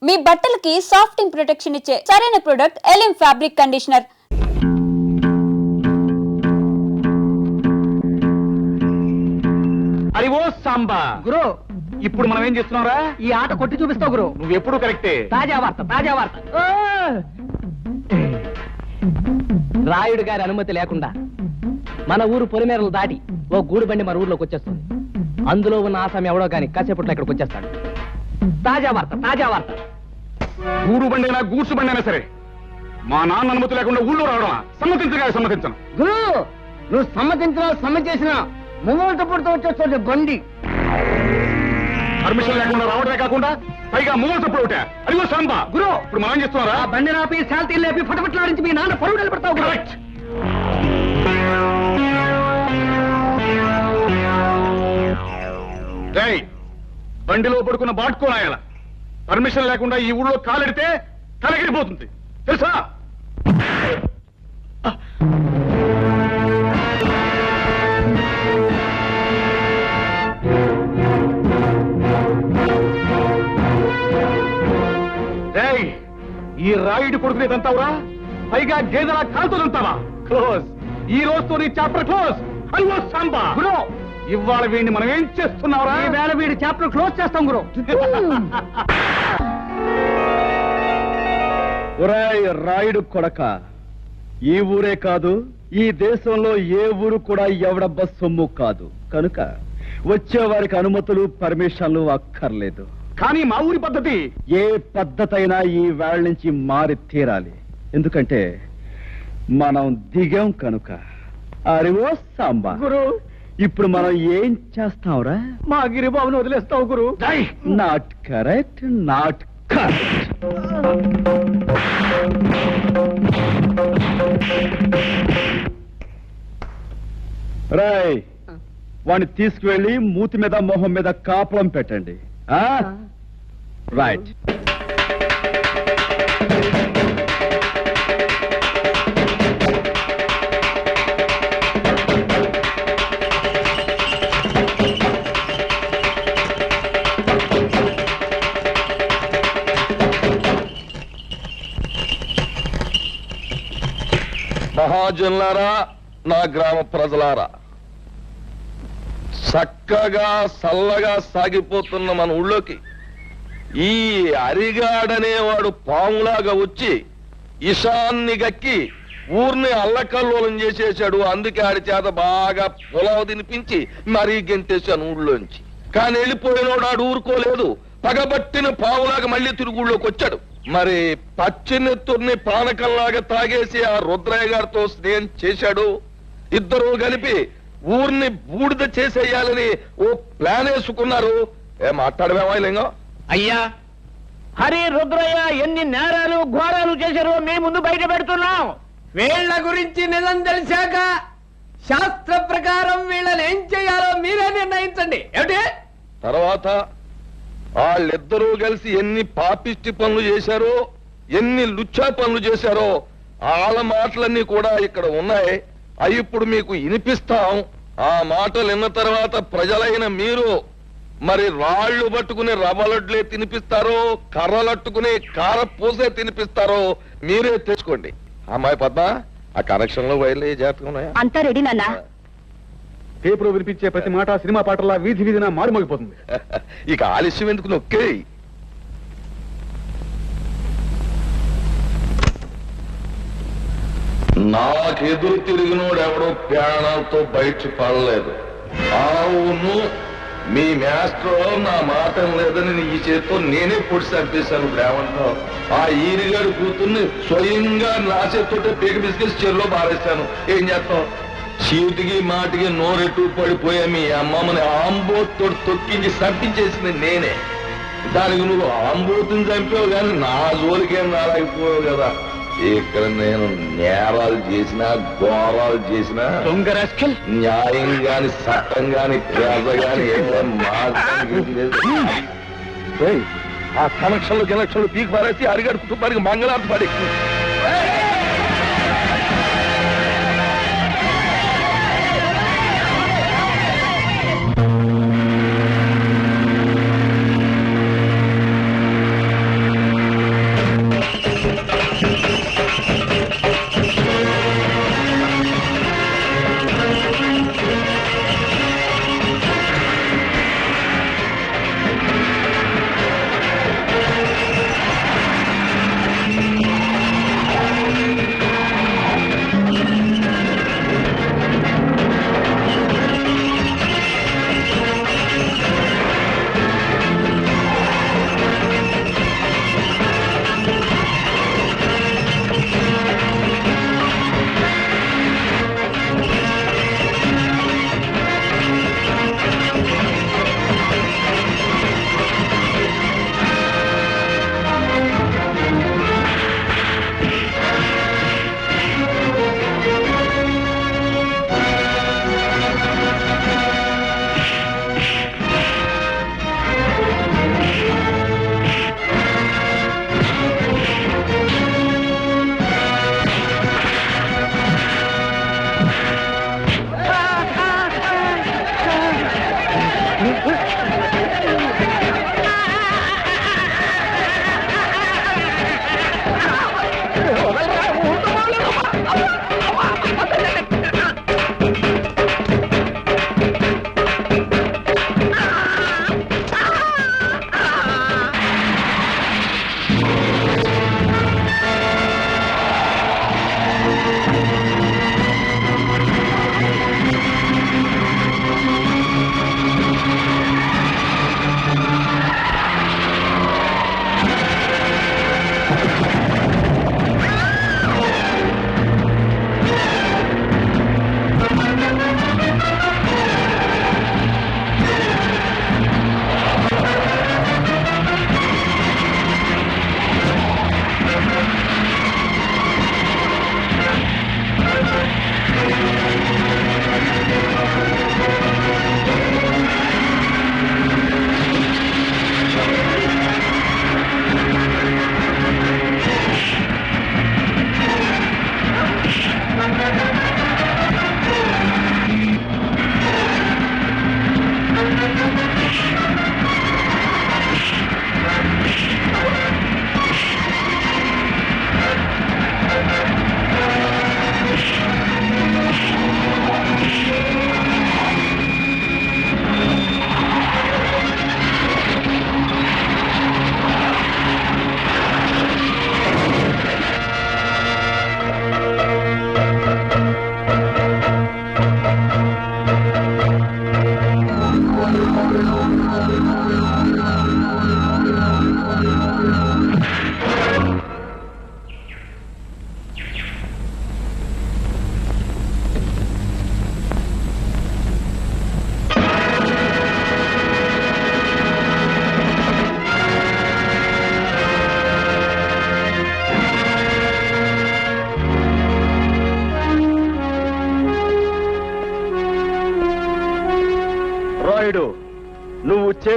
మీ బట్టలకి సాఫ్టింగ్ ప్రొటెక్షన్ ఇచ్చే సరైన ప్రొడక్ట్ ఎలిమ్ ఫ్యాబ్రిక్ కండిషనర్. అది ఓ సాంబా గురు. ఇప్పుడు మనం ఏం చేస్తున్నారా? ఈ ఆట కొట్టి చూపిస్తావు గురు. నువ్వు ఎప్పుడు కరెక్టే. తాజా వార్త. రాయుడు గారి అనుమతి లేకుండా మన ఊరు పొలిమేరలు దాటి ఓ గూడు బండి మన ఊర్లోకి వచ్చేస్తుంది. అందులో ఉన్న ఆసామి ఎవడో కానీ కాసేపట్లో ఇక్కడికి వచ్చేస్తాడు. తాజా వార్త. గూడు బండి అయినా గూడ్సు బండి అయినా సరే మా నాన్న అనుమతి లేకుండా ఊళ్ళో రావడం సమ్మతించను. గురు, నువ్వు సమ్మతి చేసినా మొగోళ్ళతో పుడుతూ వచ్చేస్తుంది బండి. పర్మిషన్ లేకుండా రావడమే కాకుండా పైగా మూల తప్పుడు ఒకటే. అదిగో సాంబా గురు. ఇప్పుడు మనం ఏం చేస్తున్నారా? బండి రాపి శాంతి లేపి ఫటఫట్లాడించి మీ నాన్న పరువు నిలబెడతావు. కరెక్ట్. బండిలో పడుకున్న బాట్కోనాయాల పర్మిషన్ లేకుండా ఈ ఊళ్ళో కాలెడితే కలగిరిపోతుంది తెలుసా? ఈ రాయుడు కొడుకునేదంతావురా? పైగా గేదెలా కాలుతోదంతావా? క్లోజ్. ఈ రోజుతో నీ చాప్టర్ క్లోజ్. అయ్యో సాంబా గురు, ఇవాళ వీడిని మనం ఏం చేస్తున్నావురా? ఈ వేళ వీడి చాప్టర్ క్లోజ్ చేస్తాం గురు. ఒరేయ్ రాయుడు కొడక, ఈ ఊరే కాదు ఈ దేశంలో ఏ ఊరు కూడా ఎవడబ్బ సొమ్ము కాదు. కనుక వచ్చే వారికి అనుమతులు పర్మిషన్లు అక్కర్లేదు. కానీ మా ఊరి పద్ధతి ఏ పద్ధతైనా ఈ వేళ నుంచి మారి తీరాలి. ఎందుకంటే మనం దిగాం కనుక. అరివో సాంబా గురు, ఇప్పుడు మనం ఏం చేస్తాంరా? మా గిరిబాబుని వదిలేస్తావు గురు. Not correct. రాయ్, వాడిని తీసుకువెళ్ళి మూతి మీద మొహం మీద కాపలం పెట్టండి. రైట్. మహాజనులారా, నా గ్రామ ప్రజలారా, చక్కగా చల్లగా సాగిపోతున్న మన ఊళ్ళోకి ఈ అరిగాడనేవాడు పాములాగా వచ్చి ఇషాన్ని గక్కి ఊర్ని అల్లకల్లోలం చేసేశాడు. అందుకే ఆడి చేత బాగా పొలావు తినిపించి మరీ గెంటేశాను ఊళ్ళోంచి. కానీ వెళ్ళిపోయినోడు ఆడు ఊరుకోలేదు. పగబట్టిన పావులాగా మళ్ళీ తిరుగుళ్ళోకి వచ్చాడు. మరి పచ్చినెత్తుర్ని పానకంలాగా తాగేసి ఆ రుద్రయ్య గారితో స్నేహం చేశాడు. ఇద్దరు కలిపి ఊరిని బూడిద చేసేయాలని ఓ ప్లాన్ వేసుకున్నారు. మాట్లాడమేమా లింగం? అయ్యా, హరి రుద్రయ్య ఎన్ని నేరాలు ఘోరాలు చేశారో మీ ముందు బయట పెడుతున్నాం. వీళ్ళ గురించి నిజం తెలిసాక శాస్త్ర ప్రకారం వీళ్ళని ఏం చేయాలో మీరే నిర్ణయించండి. ఏమిటి? తర్వాత వాళ్ళిద్దరూ కలిసి ఎన్ని పాపిష్టి పనులు చేశారో, ఎన్ని లుచ్చా పనులు చేశారో వాళ్ళ మాటలన్నీ కూడా ఇక్కడ ఉన్నాయి. అవి ఇప్పుడు మీకు వినిపిస్తాం. ఆ మాటలు విన్న తర్వాత ప్రజలైన మీరు మరి రాళ్లు పట్టుకుని రవ్వలడ్లే తినిపిస్తారో, కర్రలట్టుకుని కారపూసే తినిపిస్తారో మీరే తెచ్చుకోండి. అమ్మాయి పద్మ, ఆ కనెక్షన్ లో వైర్లు జాగ్రత్తగా ఉన్నాయా? అంతా రెడీ నాన్న. పేపర్ వినిపించే ప్రతి మాట సినిమా పాటలా వీధి వీధిన మారుమోగిపోతుంది. ఇక ఆలస్యం ఎందుకు, నొక్కే. నాకెదురు తిరిగినోడు ఎవడో ప్రాణాలతో బయట పడలేదు. అవును, మీ మాస్టర్ నా మాట లేదని ఈ చేతితో నేనే పొడి చంపేశాను. ఇప్పుడు ఏమంటావు? ఆ ఈరిగాడు కూతుర్ని స్వయంగా నా చేతితోటే పీక బిస్కెట్స్ చెరులో పారేశాను. ఏం చేస్తావు? చీటికి మాటికి నోరెట్టు పడిపోయా మీ అమ్మమ్మని ఆంబోతో తొక్కించి చంపించేసింది నేనే. దానికి నువ్వు ఆంబోతుని చంపావు కానీ నా జోలికేం రాలేకపోయావు కదా. ఇక్కడ నేను నేరాలు చేసినా ఘోరాలు చేసినా న్యాయం గాని చట్టం గాని పేద గాని ఆ కనెక్షన్లు కనెక్షన్లు పీకి పారేసి అరిగాడు కుటుంబానికి మంగళార్తి పడి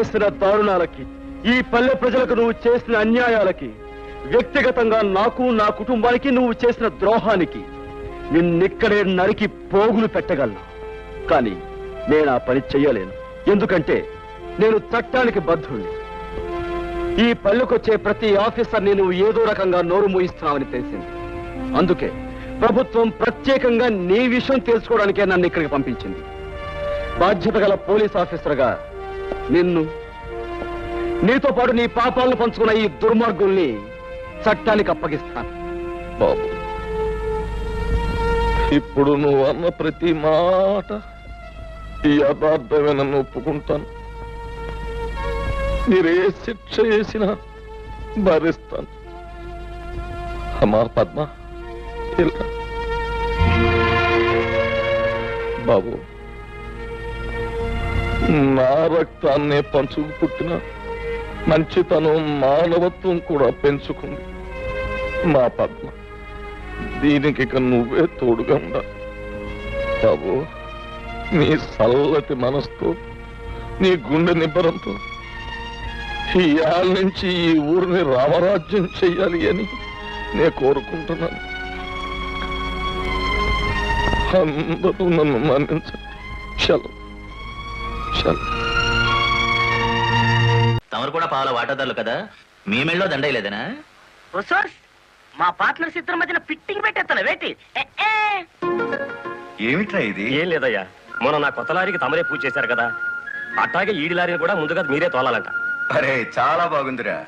చేసిన దారుణాలకి, ఈ పల్లె ప్రజలకు నువ్వు చేసిన అన్యాయాలకి, వ్యక్తిగతంగా నాకు నా కుటుంబానికి నువ్వు చేసిన ద్రోహానికి నిన్నిక్కడే నరికి పోగులు పెట్టగలను. కానీ నేను ఆ పని చెయ్యలేను. ఎందుకంటే నేను చట్టానికి బద్ధుణ్ణి. ఈ పల్లెకొచ్చే ప్రతి ఆఫీసర్ని నువ్వు ఏదో రకంగా నోరు మూయిస్తున్నావని తెలిసింది. అందుకే ప్రభుత్వం ప్రత్యేకంగా నీ విషయం తెలుసుకోవడానికే నన్ను ఇక్కడికి పంపించింది. బాధ్యత గల పోలీస్ ఆఫీసర్గా నిన్ను, నీతో పాటు నీ పాపాలను పంచుకున్న ఈ దుర్మార్గుల్ని చట్టానికి అప్పగిస్తాను. బాబు, ఇప్పుడు నువ్వు అన్న ప్రతి మాట ఈ యథార్థమే, నన్ను ఒప్పుకుంటాను. మీరే శిక్ష చేసినా భరిస్తాను. అమ్మా పద్మ, ఇలా బాబు, నా రక్తాన్నే పంచుకు పుట్టిన మంచితనం, మానవత్వం కూడా పెంచుకుంది మా పద్మ. దీనికి ఇక నువ్వే తోడుగా ఉండాలి బాబు. నీ చల్లటి మనసుతో, నీ గుండె నిబ్బరంతో ఈ ఏళ్ళ నుంచి ఈ ఊరిని రామరాజ్యం చెయ్యాలి అని నేను కోరుకుంటున్నాను. అందరూ నన్ను మన్నించండి. చలో చలో. తమరు కూడా పాల వాటాదారులు కదా, మీ మెళ్ళలో దండయలేదనా? మా పార్ట్నర్స్ ఇద్దరి మధ్యన ఫిట్టింగ్ పెట్టేస్తాను వేటి. ఏమిట్రా ఇది? ఏం లేదయ్యా, మొన్న నా కొత్త లారీకి తమరే పూజ చేశారు కదా, అట్లాగే ఈడి లారీని కూడా ముందుగా మీరే తోలాలంట. అరే చాలా బాగుందిరా.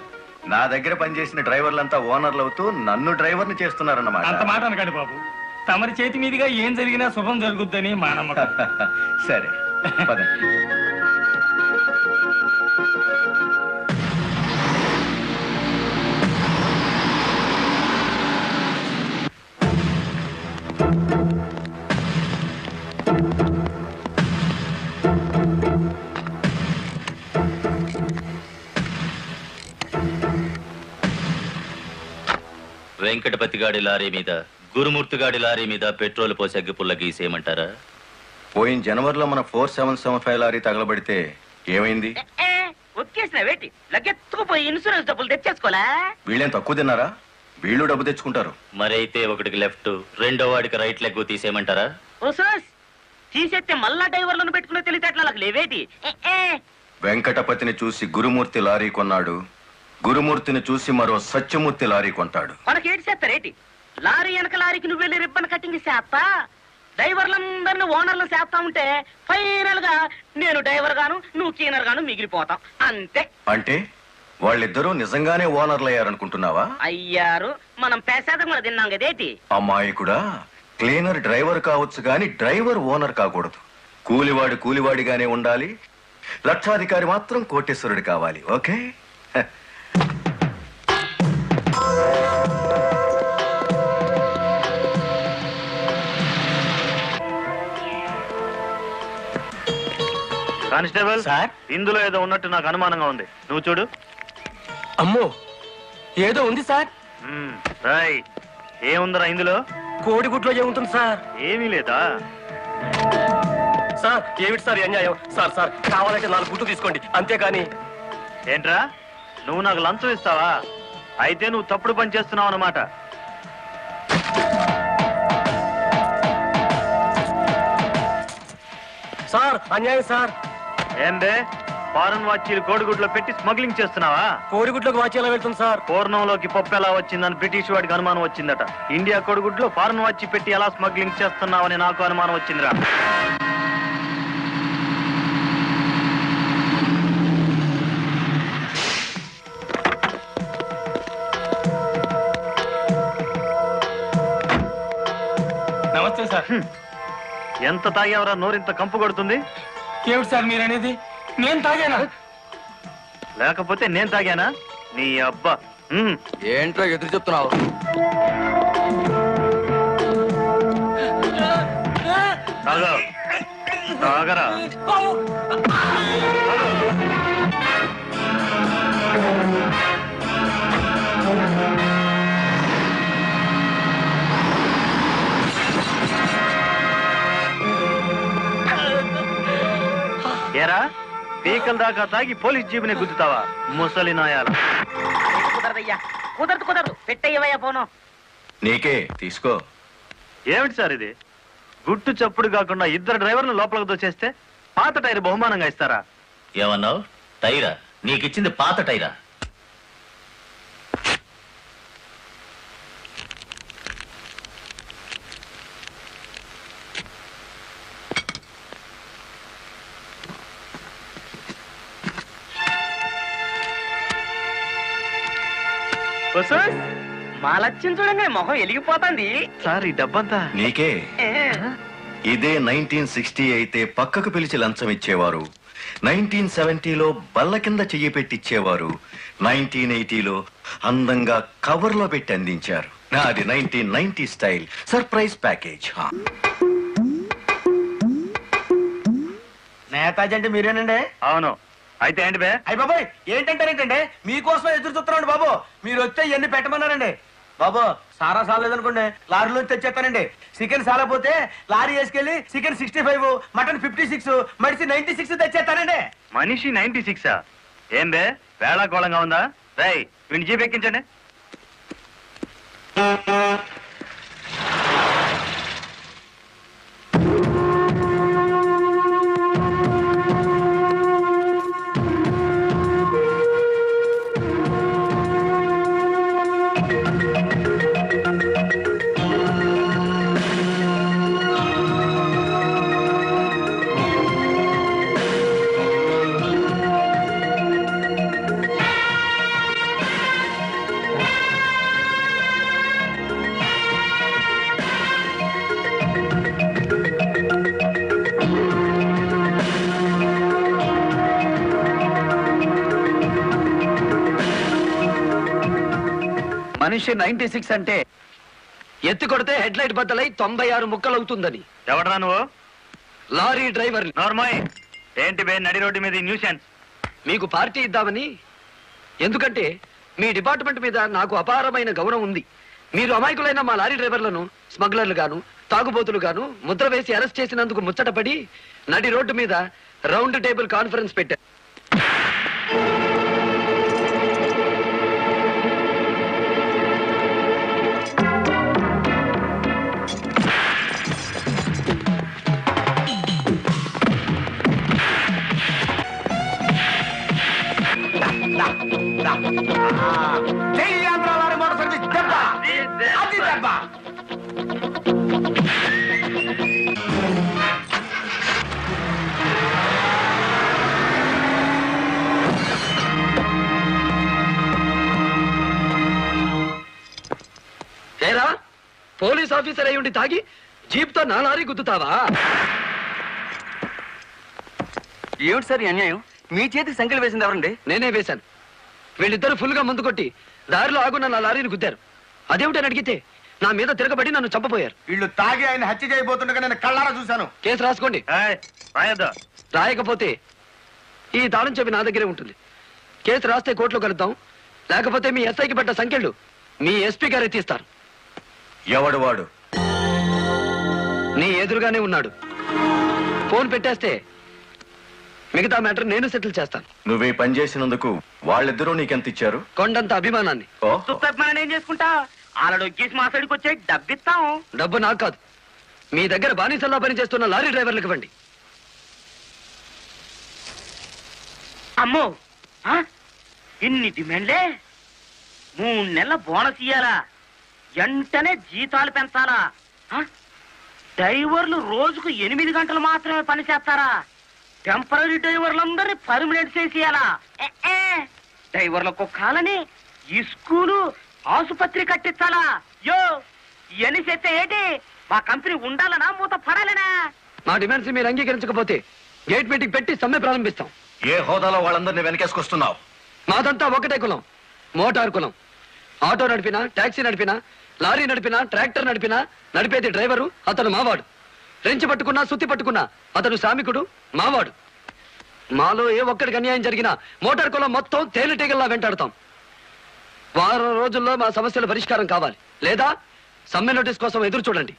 నా దగ్గర పనిచేసిన డ్రైవర్లంతా ఓనర్లు అవుతూ నన్ను డ్రైవర్ని చేస్తున్నారన్నమాట. అంత మాట అనకండి బాబు, తమరి చేతి మీదుగా ఏం జరిగినా శుభం జరుగుద్దని మా నమ్మకం. సరే పదండి. వెంకటపతి గాడి లారీ మీద, గురుమూర్తి గాడి లారీ మీద పెట్రోల్ పోసి అగ్గిపుల్ల గీసేయమంటారా? పోయిన జనవరిలో మన 4775 లారీ తగలబడితే ఏమైంది? ఒక్కేసిన వేటి లగ్గెత్తుకుపోయి ఇన్సూరెన్స్ డబ్బులు తెచ్చేసుకోలే. వీళ్ళేం తక్కువ తిన్నారా? వీళ్ళు డబ్బు తెచ్చుకుంటారు. మరైతే ఒకటికి లెఫ్ట్, రెండో వాడికి రైట్ లెగ్ తీసేయమంటారా? ఓ సార్, తీసేస్తే మళ్ళా డ్రైవర్లను పెట్టుకునే తెలివితేటలు నాకు లేవేటి. వెంకటపతిని చూసి గురుమూర్తి లారీ కొన్నాడు, గురుమూర్తిని చూసి మరో సత్యమూర్తి లారీ కొంటాడు. మనకేటి చేస్తారేటి? లారీ వెనక లారీకి నువ్వు వెళ్ళి రిబ్బన్ కటింగ్ చేస్తా, డ్రైవర్లందరినీ ఓనర్లు చేస్తా ఉంటే ఫైనల్ గా నేను డ్రైవర్ గాను, నువ్వు క్లీనర్ గాను మిగిలిపోతాం అంతే. అంటే వాళ్ళిద్దరూ నిజంగానే ఓనర్లు అయ్యారనుకుంటున్నావా? అయ్యారు, మనం పేసేదం కూడా తిన్నాం కదేటి. అమ్మాయికుడా, క్లీనర్ డ్రైవర్ కావచ్చు గాని డ్రైవర్ ఓనర్ కాకూడదు. కూలివాడు కూలివాడిగానే ఉండాలి, లక్షాధికారి మాత్రం కోటేశ్వరుడు కావాలి. ఓకే? కానిస్టేబుల్ సార్, ఇందులో ఏదో ఉన్నట్టు నాకు అనుమానంగా ఉంది, నువ్వు చూడు. అమ్మో, ఏదో ఉంది సార్. రైట్, ఏముందరా ఇందులో? కోడిగుడ్లో ఏముంటుంది సార్? ఏమీ లేదా? సార్ ఏమిటి సార్ అన్యాయం? సార్ సార్ కావాలంటే 4 గుడ్లు తీసుకోండి, అంతేకాని. ఏంట్రా, నువ్వు నాకు లంచం ఇస్తావా? అయితే నువ్వు తప్పుడు పని చేస్తున్నావు అన్నమాట. సార్ అన్యాయం సార్. ఏందే, ఫారెన్ వాచీలు కోడిగుడ్లో పెట్టి స్మగ్లింగ్ చేస్తున్నావా? కోడిగుడ్లోకి వాచి ఎలా వెళ్తుంది సార్? పూర్ణంలోకి పప్పు ఎలా వచ్చిందని బ్రిటిష్ వాడికి అనుమానం వచ్చిందట. ఇండియా కోడిగుడ్లో ఫారెన్ వాచి పెట్టి ఎలా స్మగ్లింగ్ చేస్తున్నావని నాకు అనుమానం వచ్చిందిరా. నమస్తే సార్. ఎంత తాగేవరా నోరింత కంపు కొడుతుంది? ఏమిటి సార్ మీరు అనేది? నేను తాగానా? లేకపోతే నేను తాగానా? నీ అబ్బా. ఏంట్రా ఎదురు చెప్తున్నావు? తాగరా. ఏరా, పీక పీకల దాకా తాగి పోలీస్ జీబుని గుద్దుతావా ముసలి నాయాల? కుదరదయ్యా, కుదరదు పెట్టయ్యవయ్యా పోను. నీకే తీసుకో. ఏమిటి సార్ ఇది? గుట్టు చప్పుడు కాకుండా ఇద్దరు డ్రైవర్లు లోపలికి దోచేస్తే పాత టైర్ బహుమానంగా ఇస్తారా? ఏమన్నావు? టైరా? నీకిచ్చింది పాత టైరా? మా లక్ష్యం చూడండి, మొహం వెలిగిపోతుంది. సార్ ఈ డబ్బంతా నీకే. ఇదే 1960 అయితే పక్కకు పిలిచి లంచం ఇచ్చేవారు. 1970లో బల్ల కింద చెయ్యి పెట్టిచ్చేవారు. 1980లో అందంగా కవర్లో పెట్టి అందించారు. నాది 1990 స్టైల్ సర్ప్రైజ్ ప్యాకేజ్. నేతాజీ అంటే మీరేనండి? అవును. అయితే ఏంటి బే? అయ్య బాబాయ్, ఏంటంటారేంటండి? మీకోసం ఎదురు చూస్తున్నాండి బాబు. మీరు వచ్చే ఇవన్నీ పెట్టమన్నారండి బాబు. సారా సాలేదనుకోండి, లారీలోంచి తెచ్చేస్తానండి. చికెన్ సాలపోతే లారీ వేసుకెళ్ళి చికెన్ 65, మటన్ 56, మడిసి 96 తెచ్చేస్తానండి. మనిషి 96ఆ? ఏం బే వేళాకోళంగా ఉందా? రై వీడిని జీప్ ఎక్కించండి. మనిషి 96 అంటే ఎత్తి కొడితే హెడ్ లైట్ బద్దలై 96 ముక్కలవుతుందని. ఎవడరా నువ్వు? Lorry driver. నార్మల్. ఏంటి బే నడి రోడ్డు మీద న్యూసెన్స్? మీకు పార్టీ ఇద్దామని. ఎందుకంటే మీ డిపార్ట్మెంట్ మీద నాకు అపారమైన గౌరవం ఉంది. మీరు అమాయకులైన మా లారీ డ్రైవర్లను స్మగ్లర్లు గాను తాగుబోతులు గాను ముద్ర వేసి అరెస్ట్ చేసినందుకు ముచ్చటపడి నడి రోడ్డు మీద రౌండ్ టేబుల్ కాన్ఫరెన్స్ పెట్టారు. పోలీస్ ఆఫీసర్ అయి ఉండి తాగి జీప్ తో నా లారీ గుద్దుతావా? ఏమిటి సార్ ఈ అన్యాయం? మీ చేతికి సంఖ్యలు వేసింది ఎవరండి? నేనే వేశాను. వీళ్ళిద్దరు ఫుల్ గా ముందు కొట్టి దారిలో ఆగున్న నా లారీని గుద్దారు. అదేమిటని అడిగితే నా మీద తిరగబడి నన్ను చంపపోయారు. వీళ్ళు తాగి ఆయన హత్య చేయబోతుండగా నేను కళ్ళారా చూశాను. కేసు రాసుకోండి. రాయొద్దా? రాయకపోతే ఈ తాళం చెవి నా దగ్గరే ఉంటుంది. కేసు రాస్తే కోర్టులో కలుద్దాం, లేకపోతే మీ ఎస్ఐకి పడ్డ సంఖ్యలు మీ ఎస్పీ గారే తీస్తారు. ఎవడు వాడు? నీ ఎదురుగానే ఉన్నాడు. ఫోన్ పెట్టేస్తే మిగతా మ్యాటర్ నేను సెటిల్ చేస్తాను. నువ్వే పని చేసినందుకు వాళ్ళిద్దరూ నీకెంత ఇచ్చారు? కొండంత అభిమానాన్ని. ఏం చేసుకుంటా? ఆలడొక్కేసి మా సైడ్కి వచ్చే డబ్బిస్తాం. డబ్బు నాకు కాదు, మీ దగ్గర బానిసల్లా పనిచేస్తున్న లారీ డ్రైవర్లకు ఇవ్వండి. అమ్మో, ఇన్ని డిమాండ్లే? 3 నెలల బోనస్ ఇయ్యాలా? వెంటనే జీతాలు పెంచాలా? డ్రైవర్లు రోజుకు 8 గంటలు మాత్రమే పని చేస్తారా? టెంపరీ డ్రైవర్లందరినీ పర్మనెంట్ చేసేయాలా? డ్రైవర్లకు కాలని ఈ స్కూలు ఆసుపత్రి కట్టించాలా? యో ఇవన్నీ చేస్తే ఏంటి? మా కంపెనీ ఉండాలనా మూత పడాలనా? మా డిమాండ్స్ మీరు అంగీకరించకపోతే గేట్ మీటింగ్ పెట్టి సమ్మె ప్రారంభిస్తాం. ఏ హోదాలో వాళ్ళందరినీ వెనకేసుకొస్తున్నావు? మాదంతా ఒకటే కులం, మోటార్ కులం. ఆటో నడిపినా, టాక్సీ నడిపినా, లారీ నడిపినా, ట్రాక్టర్ నడిపినా నడిపేది డ్రైవరు, అతను మావాడు. రెంచి పట్టుకున్నా, సుత్తి పట్టుకున్నా అతను శ్రామికుడు, మావాడు. మాలో ఏ ఒక్కడికి అన్యాయం జరిగినా మోటార్ కులం మొత్తం తేలిటీగల్లా వెంటాడతాం. వారం రోజుల్లో మా సమస్యల పరిష్కారం కావాలి, లేదా సమ్మె నోటీస్ కోసం ఎదురు చూడండి.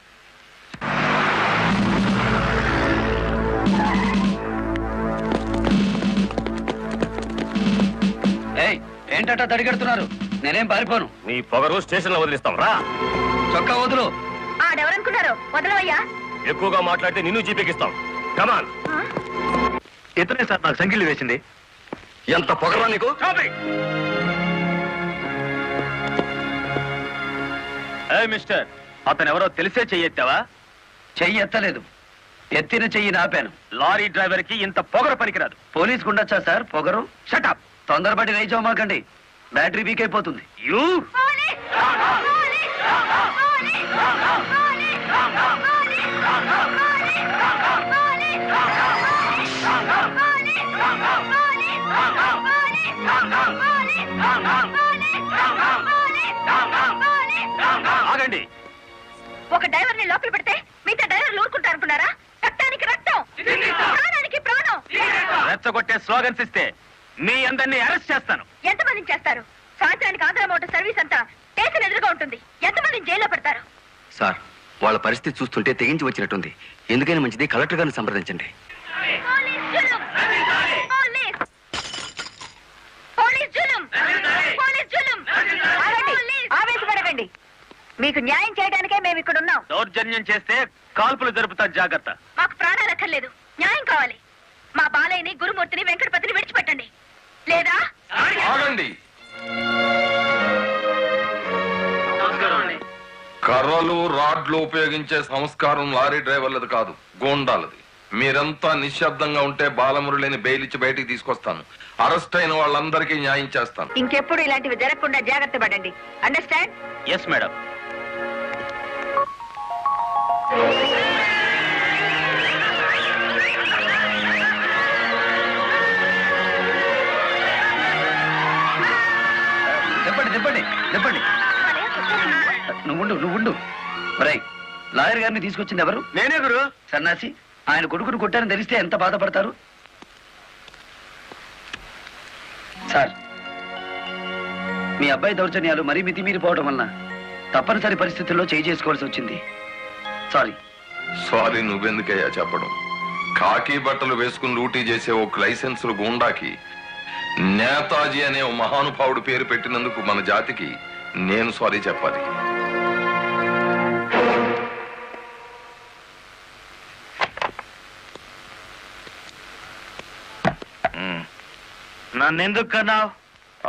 ఏంటట తడిగడుతున్నారు? నేనేం పారిపోను. నీ పొగరు స్టేషన్ లో వదిలిస్తాం రా. చొక్కా వదులు. ఆడెవరనుకున్నారు? వదలవయ్యా. ఎక్కువగా మాట్లాడితే నిన్ను జీపెక్కిస్తాం. కమాన్. ఇతనే సార్ నాకు సంఖ్యలు వేసింది. ఎంత పొగరా నీకు? మిస్టర్, అతను ఎవరో తెలిసే చెయ్యెత్తావా? చెయ్యి ఎత్తలేదు, ఎత్తిన చెయ్యి నాపాను. లారీ డ్రైవర్ కి ఇంత పొగర పనికిరాదు. పోలీస్ ఉండొచ్చా సార్ పొగరు? షటప్. తొందరపడి వేయించమాకండి, బ్యాటరీ వీక్ అయిపోతుంది. యూ ఆగండి. ఒక డ్రైవర్ ని లోపల పెడితే మిగతా డ్రైవర్లు ఊరుకుంటారు అనుకున్నారా? రక్తానికి రక్తం, ప్రాణానికి ప్రాణం. రెచ్చగొట్టే స్లోగన్స్ ఇస్తే మీ అందరినీ అరెస్ట్ చేస్తాను. ఎంతమందిని చేస్తారు? సాయంత్రానికి ఆంధ్ర మోటార్ సర్వీస్ అంతా స్టేషన్ ఎదురుగా ఉంటుంది. ఎంతమందిని జైల్లో పెడతారు? సార్, వాళ్ళ పరిస్థితి చూస్తుంటే తెగించి వచ్చినట్టుంది. ఎందుకైనా మంచిది కలెక్టర్ గారిని సంప్రదించండి. పోలీస్ జులుం! పోలీస్ జులుం! పోలీస్ జులుం! ఆగండి, ఆవేశపడకండి. మీకు న్యాయం చేయడానికే మేము ఇక్కడ ఉన్నాం. దౌర్జన్యం చేస్తే కాల్పులు జరుపుతారు, జాగ్రత్త. మాకు ప్రాణాలు అక్కర్లేదు, న్యాయం కావాలి. మా బాలయ్యని, గురుమూర్తిని, వెంకటపతిని విడిచిపెట్టండి. లేదా ఆగండి. కర్రలు రాడ్లు ఉపయోగించే సంస్కారం లారీ డ్రైవర్లది కాదు, గోండాలది. మీరంతా నిశ్శబ్దంగా ఉంటే బాలమురళిని బెయిల్ ఇచ్చి బయటికి తీసుకొస్తాను. అరెస్ట్ అయిన వాళ్ళందరికీ న్యాయం చేస్తాను. ఇంకెప్పుడు ఇలాంటివి జరగకుండా జాగ్రత్త పడండి. అండర్స్టాండ్? Yes madam. చెప్పండి చెప్పండి చెప్పండి. నువ్వుండు. లాయర్ గారిని తీసుకొచ్చింది ఎవరు? నేనే గురు. సన్నాసి, ఆయన కొడుకును కొట్టారని తెలిస్తే ఎంత బాధపడతారు? సార్, మీ అబ్బాయి దౌర్జన్యాలు మరీ మితిమీరిపోవడం వలన తప్పనిసరి పరిస్థితుల్లో చేయి చేసుకోవాల్సి వచ్చింది. సారీ నువ్వెందుకయ్యా చెప్పడం? కాకి బట్టలు వేసుకుని డ్యూటీ చేసే ఒక లైసెన్సులు గూండాకి నేతాజీ అనే ఓ మహానుభావుడు పేరు పెట్టినందుకు మన జాతికి నేను సారీ చెప్పాలి. నన్నెందుకు కన్నావు?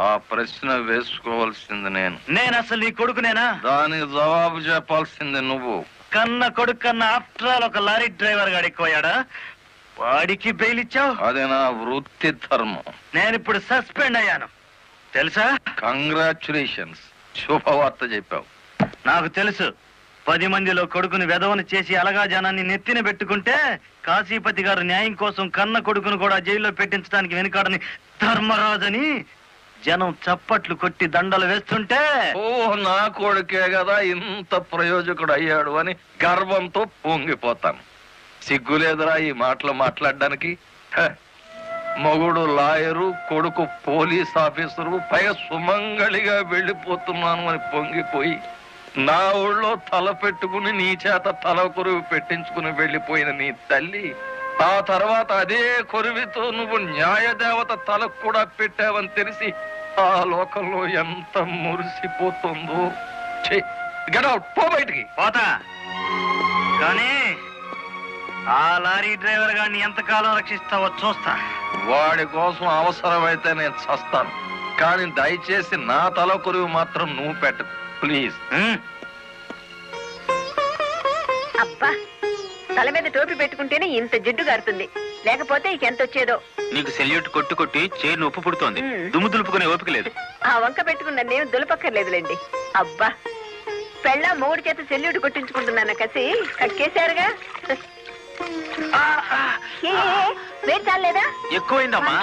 ఆ ప్రశ్న వేసుకోవాల్సింది నేను అసలు నీ కొడుకునేనా? దానికి జవాబు చెప్పాల్సింది నువ్వు. కన్న కొడుకు కన్నా ఆఫ్టర్ ఆల్ ఒక లారీ డ్రైవర్ గాడు ఎక్కువయ్యాడా? వాడికి బెయిల్ ఇచ్చావు? అది నా వృత్తి ధర్మం. నేను ఇప్పుడు సస్పెండ్ అయ్యాను తెలుసా? కంగ్రాచులేషన్స్, శుభవార్త చెప్పావు. నాకు తెలుసు. 10 మందిలో కొడుకుని వెధవను చేసి అలగా జనాన్ని నెత్తిన పెట్టుకుంటే కాశీపతి గారు న్యాయం కోసం కన్న కొడుకును కూడా జైల్లో పెట్టించడానికి వెనుకాడని ధర్మరాజని జనం చప్పట్లు కొట్టి దండలు వేస్తుంటే, ఓ నా కొడుకే కదా ఇంత ప్రయోజకుడు అయ్యాడు అని గర్వంతో పొంగిపోతాను. సిగ్గులేదురా ఈ మాటలు మాట్లాడడానికి? మొగుడు లాయరు, కొడుకు పోలీస్ ఆఫీసరు, పైగా సుమంగళిగా వెళ్ళిపోతున్నాను అని పొంగిపోయి నా ఊళ్ళో తల పెట్టుకుని నీ చేత తల కొరువు పెట్టించుకుని వెళ్ళిపోయిన నీ తల్లి ఆ తర్వాత అదే కొరువితో నువ్వు న్యాయదేవత తలకు కూడా పెట్టావని తెలిసి ఆ లోకంలో ఎంత మురిసిపోతుందో. గెట్ అవుట్, పో బయటికి. పోతా, కానీ ఆ లారీ డ్రైవర్ గారిని ఎంతకాలం రక్షిస్తావో చూస్తా. వాడి కోసం అవసరమైతే నేను చస్తాను, కానీ దయచేసి నా తల కొరువు మాత్రం నువ్వు పెట్టకు ప్లీజ్. అబ్బా, తల మీద టోపీ పెట్టుకుంటేనే ఇంత జిడ్డు గారుతుంది, లేకపోతే ఇక ఎంత వచ్చేదో. నీకు సెల్యూట్ కొట్టు కొట్టి చేరు ఉప్పు పుడుతోంది, దుమ్ము దులుపుకునే ఓపిక లేదు. ఆ వంక పెట్టుకున్న నేను దులపక్కర్లేదులేండి. అబ్బా, పెళ్ళ మూడు చేత సెల్యూట్ కొట్టించుకుంటున్నాను కసి కక్కేశారుగా. వేడి చాలేదా? ఎక్కువైందమ్మా.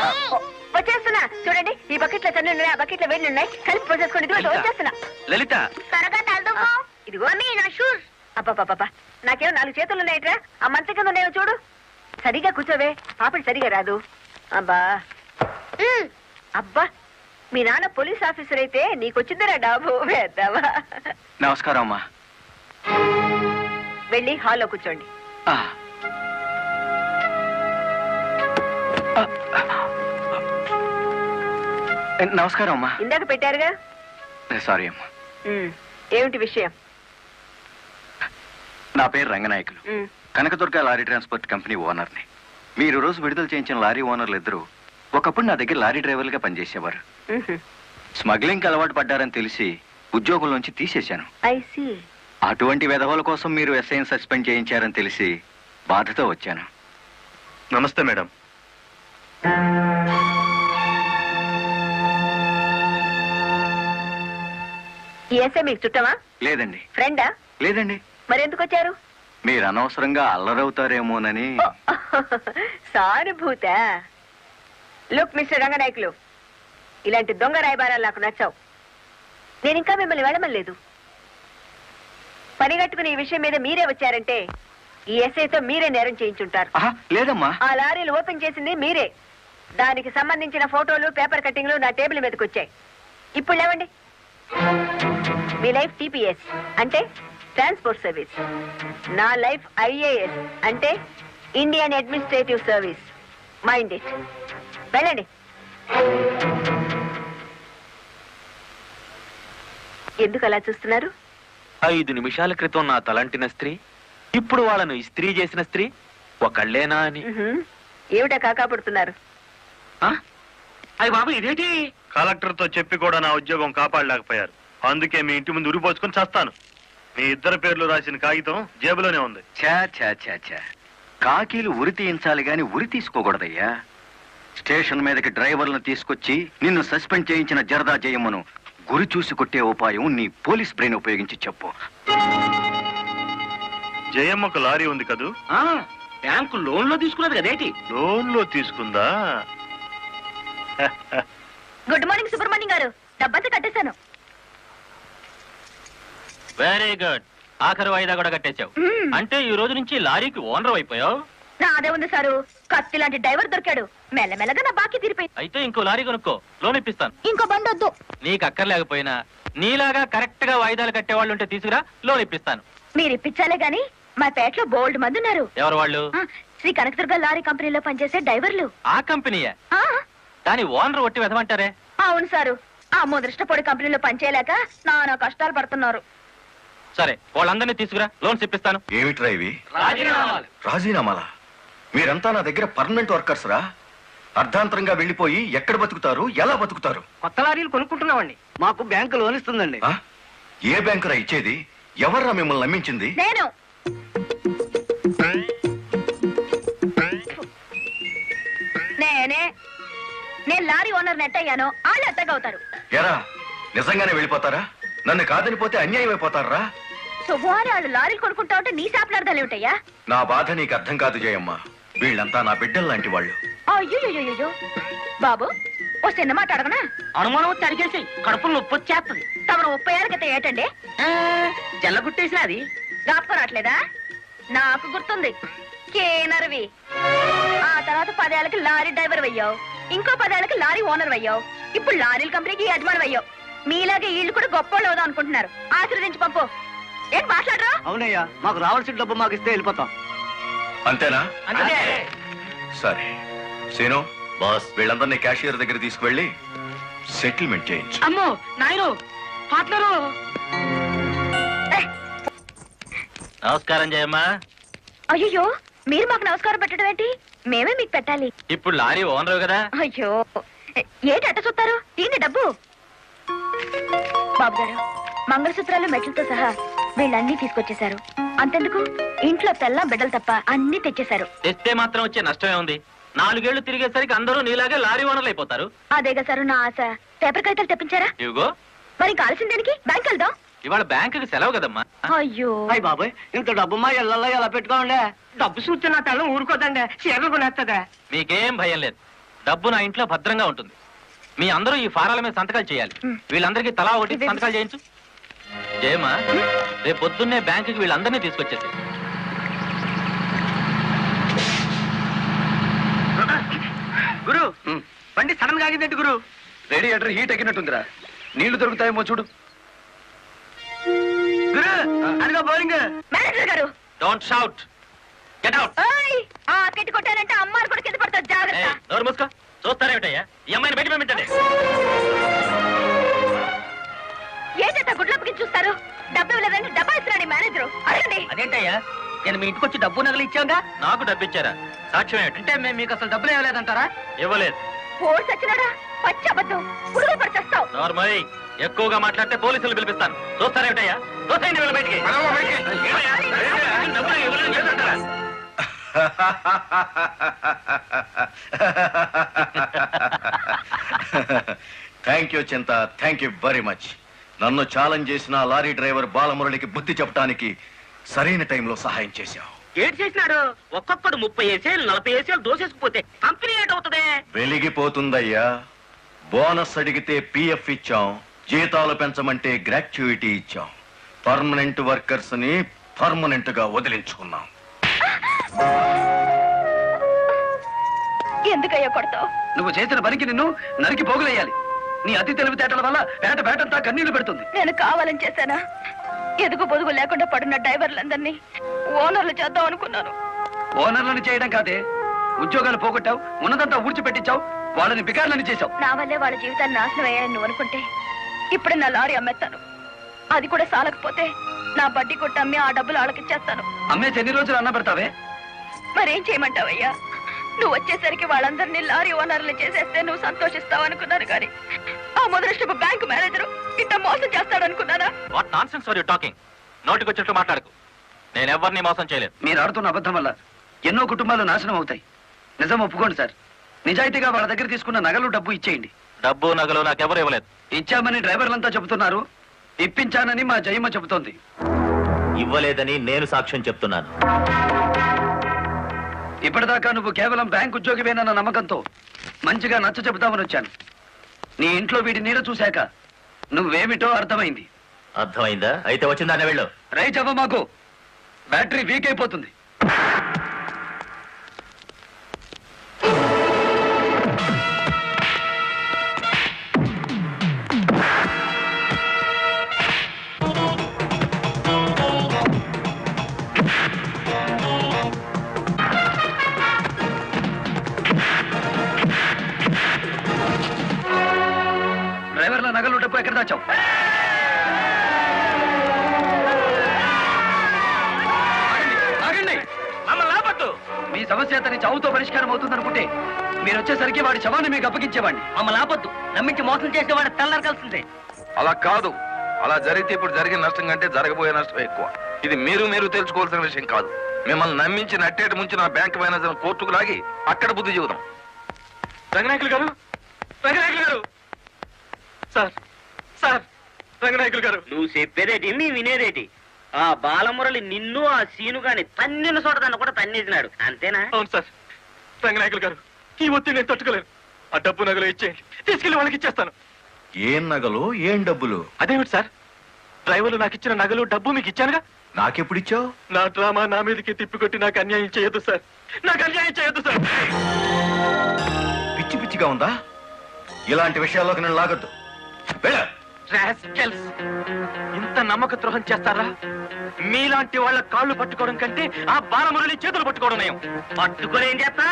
వచ్చేస్తున్నా చూడండి, ఈ బకెట్ లో తన్ను ఉన్నాయి, ఆ బకెట్ లో వేడి ఉన్నాయి, కలిపి పోసేసుకోండి. ఇదిగో వచ్చేస్తున్నా. లలిత, త్వరగా తలదుకో. ఇదిగో మీ నా షూస్. అబ్బాబాబా, నాకేమో 4 చేతులు ఉన్నాయట్రా, ఆ మంచం కింద ఉన్నాయో చూడు. సరిగా కూర్చోవే, పాపడి సరిగా రాదు. అబ్బా అబ్బా, మీ నాన్న పోలీస్ ఆఫీసర్ అయితే నీకొచ్చిందిరా డాబు వేద్దావా. నమస్కారం అమ్మా. వెళ్ళి హాల్లో కూర్చోండి. నమస్కారం అమ్మా. ఇందాక పెట్టారుగా. సారీ అమ్మా. ఏమిటి విషయం? నా పేరు Ranganayakulu, Kanakadurga lorry transport company ఓనర్ని. మీరు రోజు విడుదల చేయించిన లారీ ఓనర్లు ఇద్దరు ఒకప్పుడు నా దగ్గర లారీ డ్రైవర్లుగా పనిచేసేవారు. స్మగ్లింగ్ అలవాటు పడ్డారని తెలిసి ఉద్యోగంలోంచి తీసేశాను. అటువంటి వెధవల కోసం మీరు ఎస్ఐని సస్పెండ్ చేయించారని తెలిసి బాధతో వచ్చాను. నమస్తే మేడం. ఈ ఎస్ఐ మీకు చుట్టమా? లేదండి. ఫ్రెండా? లేదండి. మరెందుకు వచ్చారు? మీరు అనవసరంగా అల్లరవుతారేమోనని. సానుభూత. లుక్ మిస్టర్ రంగనాయకులు, ఇలాంటి దొంగ రాయబారాలు నాకు నచ్చావు. నేను ఇంకా మిమ్మల్ని వెళ్ళమలేదు. పని కట్టుకుని ఈ విషయం మీద మీరే వచ్చారంటే ఈ ఎస్ఐతో మీరే నేరం చేయించుంటారు. లేదమ్మా. ఆ లారీలు ఓపెన్ చేసింది మీరే. దానికి సంబంధించిన ఫోటోలు, పేపర్ కట్టింగ్లు నా టేబుల్ మీదకి వచ్చాయి. ఇప్పుడు లేవండి. మీ లైఫ్ టీపీఎస్ అంటే ట్రాన్స్పోర్ట్ సర్వీస్, నా లైఫ్ ఐఏఎస్ అంటే Indian administrative service. Mind it. వెళ్ళండి. ఎందుకు అలా చూస్తున్నారు? 5 నిమిషాల క్రితం నా తలంటిన స్త్రీ ఇప్పుడు వాళ్ళను ఇస్త్రీ చేసిన స్త్రీ ఒకళ్ళేనా అని. ఏమిటా కాకాపడుతున్నారు? అయ్య బాబు, ఇదేంటి? కలెక్టర్ తో చెప్పి కూడా నా ఉద్యోగం కాపాడలేకపోయారు. అందుకే మీ ఇంటి ముందు ఉరిపోసుకొని చేస్తాను. మీ ఇద్దరు పేర్లు రాసిన కాగితం జేబులోనే ఉంది. చా చా చా చా, కాకీలు ఉరి తీయించాలి గాని ఉరి తీసుకోకూడదయ్యా. స్టేషన్ మీదకి డ్రైవర్లను తీసుకొచ్చి నిన్ను సస్పెండ్ చేయించిన జరదా జయమ్మను గురి చూసి కొట్టే ఉపాయం నీ పోలీస్ బ్రెయిన్ ఉపయోగించి చెప్పు. జయమ్మకు లారీ ఉంది కదూ? బ్యాంకు లోన్ లో తీసుకున్నది కదేటి? లోన్ లో తీసుకుందా? గుడ్ మార్నింగ్ సుబ్రహ్మణ్యం గారు, డబ్బంతా కట్టేశాను. Very good. ఆఖరి వాయిదా కూడా కట్టేశావు. అంటే ఈ రోజు నుంచి లారీకి ఓనర్ అయిపోయావు. నాదే ఉంది సారు, కత్తి లాంటి డ్రైవర్ దొరికాడు. మెల్లమెల్లగా నా బాకీ తీరిపోయింది. అయితే ఇంకో లారీ కొనుక్కో, లోన్ ఇప్పిస్తాను. ఇంకో బండి వద్దు. నీకు అక్కర్లేకపోయినా నీలాగా కరెక్ట్ గా వాయిదాలు కట్టేవాళ్ళు ఉంటే తీసుకురా, లోన్ ఇప్పిస్తాను. మీరు ఇప్పించాలే గాని మా పేటలో బోల్డ్ మంది ఉన్నారు. ఎవరు వాళ్ళు? శ్రీ కనకదుర్గ లారీ కంపెనీలో పనిచేసే డ్రైవర్లు. ఆ కంపెనీయే? కానీ ఓనర్ ఒట్టి వెదమంటారే. అవును సారు, ఆ ముదృష్టపొడి కంపెనీలో పనిచేయలేక నానా కష్టాలు పడుతున్నారు. సరే, వాళ్ళందరినీ తీసుకురా, లోన్స్ ఇప్పిస్తాను. ఏమిట్రా ఇవి? రాజీనామాలా? మీరంతా నా దగ్గర పర్మనెంట్ వర్కర్స్ రా. అర్ధాంతరంగా వెళ్ళిపోయి ఎక్కడ బతుకుతారు, ఎలా బతుకుతారు? కొత్త లారీలు కొనుక్కుంటున్నామండి. మాకు బ్యాంకు లోన్ ఇస్తుందండి. ఏ బ్యాంకురా ఇచ్చేది? ఎవర్రా మిమ్మల్ని నమ్మించింది? నేను. నేను లారీ ఓనర్ నెట్ అయ్యాను, వాళ్ళు ఎత్తగవుతారు. ఎరా, నిజంగానే వెళ్ళిపోతారా? నన్ను కాదని పోతే అన్యాయం అయిపోతారా? శుభవారి వాళ్ళు లారీలు కొనుక్కుంటా ఉంటే నీ శాపలార్థాలు ఏమిటయ్యా? నా బాధ నీకు అర్థం కాదు జయమ్మ. వీళ్ళంతా నా బిడ్డలు లాంటి వాళ్ళు. అయ్యో బాబు, ఓ చిన్న మాట అడగనా? అనుమానం వచ్చి అడిగేసి కడుపులో నొప్పి వచ్చేస్తుంది. తమను 30 ఏళ్ళ క్రితం ఏటండి జల్లగుట్టేసిన అది జ్ఞాపకం రావట్లేదా? నాకు గుర్తుంది. కేనర్వి. ఆ తర్వాత 10 ఏళ్ళకి లారీ డ్రైవర్ అయ్యావు, ఇంకో 10 ఏళ్ళకి లారీ ఓనర్ అయ్యావు, ఇప్పుడు లారీల కంపెనీకి యజమాని అయ్యావు. మీలాగే వీళ్ళు కూడా గొప్పోళ్ళు అవుదాం అనుకుంటున్నారు. ఆశీర్వదించి పంపు. ఏం మాట్లాడరా? అవునయ్యా, మాకు రావాల్సిన డబ్బు మాకు ఇస్తే వెళ్ళిపోతాం. అంతేనా? సరే సీను బాస్, వీళ్ళందరినీ క్యాషియర్ దగ్గర తీసుకువెళ్ళి సెటిల్మెంట్ చేయించు. అమ్మో నాయను, పార్ట్నరు. నమస్కారం జయమ్మా. అయ్యో, మీరు మాకు నమస్కారం పెట్టడం ఏంటి? మేమే మీకు పెట్టాలి. ఇప్పుడు లారీ ఓనరు కదా. అయ్యో, ఏంటి అట్ట చూస్తారు? తీయండి డబ్బు. బాబు గారు, మంగళసూత్రాలు మెట్లతో సహా వీళ్ళన్నీ తీసుకొచ్చేశారు. అంతెందుకు, ఇంట్లో తెల్ల బిడ్డలు తప్ప అన్ని తెచ్చేశారు. తెస్తే మాత్రం వచ్చే నష్టమే ఉంది. 4 ఏళ్లు తిరిగేసరికి అందరూ నీలాగే లారీ ఓనర్లు అయిపోతారు. అదేగా సారు నా ఆశ. పేపర్ కాగితాలు తెప్పించారా? ఇవిగో. మరి కాల్సిన దానికి బ్యాంక్ వెళ్దాం. ఇవాళ బ్యాంకుకి సెలవు కదమ్మా. అయ్యో అయ్యి బాబాయ్, ఇంత డబ్బు మా ఇళ్ళల్లో ఎలా పెట్టుకోండి? డబ్బు చూస్తే నా తల్లం ఊరుకోదండి, చీరలు కొనేస్తుందా? మీకేం భయం లేదు, డబ్బు నా ఇంట్లో భద్రంగా ఉంటుంది. మీ అందరూ ఈ ఫారాల మీద సంతకాలు చేయాలి. వీళ్ళందరికీ తలా ఒకటి సంతకాలు చేయించు. జయమ్మా, రేపు పొద్దున్నే బ్యాంకుకి వీళ్ళందరినీ తీసుకొచ్చేసి. గురు, బండి సడన్ గా ఆగిందండి గురు. Radiator heat ఎక్కినట్టుందిరా. నీళ్లు దొరుకుతాయేమో చూడు. గురు, అదిగో బౌలింగ్. మేనేజర్ గారు, డోంట్ షౌట్, గెట్ అవుట్. ఆ కిట్టి కొట్టానంటే అమ్మారు కూడా కింద పడతారు, జాగ్రత్త. నోరు మూసుకో. చూస్తారేమిటయ్యా ఈ అమ్మాయిని బయట పంపించండి. ఏంటంటే గుడ్లప్పకి చూస్తారు? డబ్బు ఇవ్వలేదని డబ్బా ఇస్తున్నాడు మేనేజరు. అడగండి. అదేంటయ్యా నేను మీ ఇంటికి వచ్చి డబ్బు నగలు ఇచ్చాగా? నాకు డబ్బు ఇచ్చారా? సాక్ష్యం ఏమిటి? అంటే మేము మీకు అసలు డబ్బులు ఇవ్వలేదంటారా? ఇవ్వలేదు. ఓడి సచ్చినాడా? పచ్చి అబద్ధం. పురుగులు పడిచేస్తావు. నార్మల్ ఎక్కువగా మాట్లాడితే పోలీసులు పిలిపిస్తాను. చూస్తారేమిటయ్యా? చూస్తాయండి వీళ్ళ బయటికి. డబ్బులు ఇవ్వలేదని చేస్తారా? థ్యాంక్ యూ చింత, థ్యాంక్ యూ వెరీ మచ్. నన్ను ఛాలెంజ్ చేసిన లారీ డ్రైవర్ బాలమురళికి బుద్ధి చెప్పడానికి సరైన టైంలో సహాయం చేశావు. ఏడు చేసినాడు? ఒక్కొక్కడు 30 ఏసేలు 40 ఏసేలు దోసేసుకుపోతే కంపెనీ ఏటవుతుంది? వెలిగిపోతుందయ్యా. బోనస్ అడిగితే పిఎఫ్ ఇచ్చాం, జీతాలు పెంచమంటే గ్రాట్యుయిటీ ఇచ్చాం. పర్మనెంట్ వర్కర్స్ ని పర్మనెంట్ గా వదిలించుకున్నాం. ఎందుకయ్యా కొడతావు? నువ్వు చేసిన పనికి నిన్ను నరికి పోగులేయాలి. నీ అతి తెలివితేటల వల్ల పేటంతా కన్నీళ్లు పెడుతుంది. నేను కావాలని చేశానా? ఎదుగు పొదుగు లేకుండా పడున్న డ్రైవర్లందరినీ ఓనర్లు చేద్దాం అనుకున్నాను. ఓనర్లను చేయడం కాదే, ఉద్యోగాలు పోగొట్టావు, ఉన్నదంతా ఊడ్చిపెట్టించావు, వాళ్ళని బికార్లని చేశావు. నా వల్లే వాళ్ళ జీవితాన్ని నాశనం అయ్యాయని నువ్వు అనుకుంటే ఇప్పుడు నా లారీ అమ్మేస్తాను. అది కూడా సాలకపోతే నా బడ్డీ కొట్టి అమ్మి ఆ డబ్బులు వాళ్ళకిచ్చేస్తాను. అమ్మేసి ఎన్ని రోజులు అన్న పెడతావే? మరేం చేయమంటావయ్యా? నువ్వు వచ్చేసరికి వాళ్ళందరినీ లారీ ఓనర్లు చేసేస్తే నువ్వు సంతోషిస్తావు అనుకున్నాను కానీ ఆ ముదృష్టపు బ్యాంకు మేనేజరు ఇంత మోసం చేస్తాడు అనుకున్నానా? What nonsense are you talking? నోటికొచ్చినట్లు మాట్లాడకు. నేను ఎవరిని మోసం చేయలేదు. మీరు ఆడుతున్న అబద్ధం వల్ల ఎన్నో కుటుంబాలు నాశనం అవుతాయి. నిజం ఒప్పుకోండి సార్. నిజాయితీగా వాళ్ళ దగ్గర తీసుకున్న నగలు డబ్బు ఇచ్చేయండి. డబ్బు నగలు నాకెవరు ఇవ్వలేదు. ఇచ్చామని డ్రైవర్లంతా చెబుతున్నారు, ఇప్పించానని మా జయమ్మ చెబుతోంది. ఇవ్వలేదని నేను సాక్ష్యం చెప్తున్నాను. ఇప్పటిదాకా నువ్వు కేవలం బ్యాంక్ ఉద్యోగివేనన్న నమ్మకంతో మంచిగా నచ్చ చెబుతామని వచ్చాను. నీ ఇంట్లో వీడి నీడ చూశాక నువ్వేమిటో అర్థమైంది. అర్థమైందా? అయితే వచ్చిందానే వెళ్ళు. రైట్ అవ్వ, మాకు బ్యాటరీ వీక్ అయిపోతుంది. డ్రైవర్ల నగలు డబ్బు ఎక్కడ దాచావు? ఆగండి. మీ సమస్య అతని చావుతో పరిష్కారం అవుతుందనుకుంటే మీరు వచ్చేసరికి వాడి శవాన్ని మీకు అప్పగించేవాడిని. మమ్మల్ని ఆపొద్దు. నమ్మించి మోసం చేసేవాడు తెల్లరకాల్సిందే. అలా కాదు. అలా జరిగితే ఇప్పుడు జరిగిన నష్టం కంటే జరగబోయే నష్టం ఎక్కువ. ఇది మీరు తెలుసుకోవాల్సిన విషయం కాదు. మిమ్మల్ని నమ్మించి నట్టేటి ముంచి నా బ్యాంక్ మేనేజర్ కోర్టుకు లాగి అక్కడ బుద్ధి చెబుదాం. రంగనాయకులు గారు, రంగనాయకులు గారు, సార్ సార్, రంగనాయకులు గారు. నువ్వు చెప్పేదేటి నీ వినేదేటి? ఆ బాలమురళి నిన్ను ఆ సీను గాని తన్నిన చోటదాన్ని కూడా తన్నేసినాడు, అంతేనా? అవును సార్. రంగనాయకులు గారు, ఈ ఒత్తిడి నేను తట్టుకోలేను. ఆ డబ్బు నగలు ఇచ్చేయండి, తీసుకెళ్లి వాళ్ళకి ఇచ్చేస్తాను. ఏం నగలు, ఏం డబ్బులు? అదేమిటి సార్, డ్రైవర్లు నాకు ఇచ్చిన నగలు డబ్బు మీకు ఇచ్చానుగా. నాకెప్పుడిచ్చావు? నా డ్రామా నా మీదకి తిప్పికొట్టి నాకు అన్యాయం చేయొద్దు సార్. నాకు అన్యాయం చేయొద్దు సార్. పిచ్చి పిచ్చిగా ఉందా? ఇలాంటి విషయాల్లోకి నేను లాగొద్దు. ఇంత నమ్మక ద్రోహం చేస్తారా? మీలాంటి వాళ్ళ కాళ్ళు పట్టుకోవడం కంటే ఆ బాలమురళి చేతులు పట్టుకోవడం నయం. పట్టుకొని ఏం చేస్తా?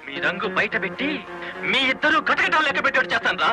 మీ రంగు బయట పెట్టి మీ ఇద్దరు కటకటాలు లెక్క పెట్టేట్టు చేస్తాను రా.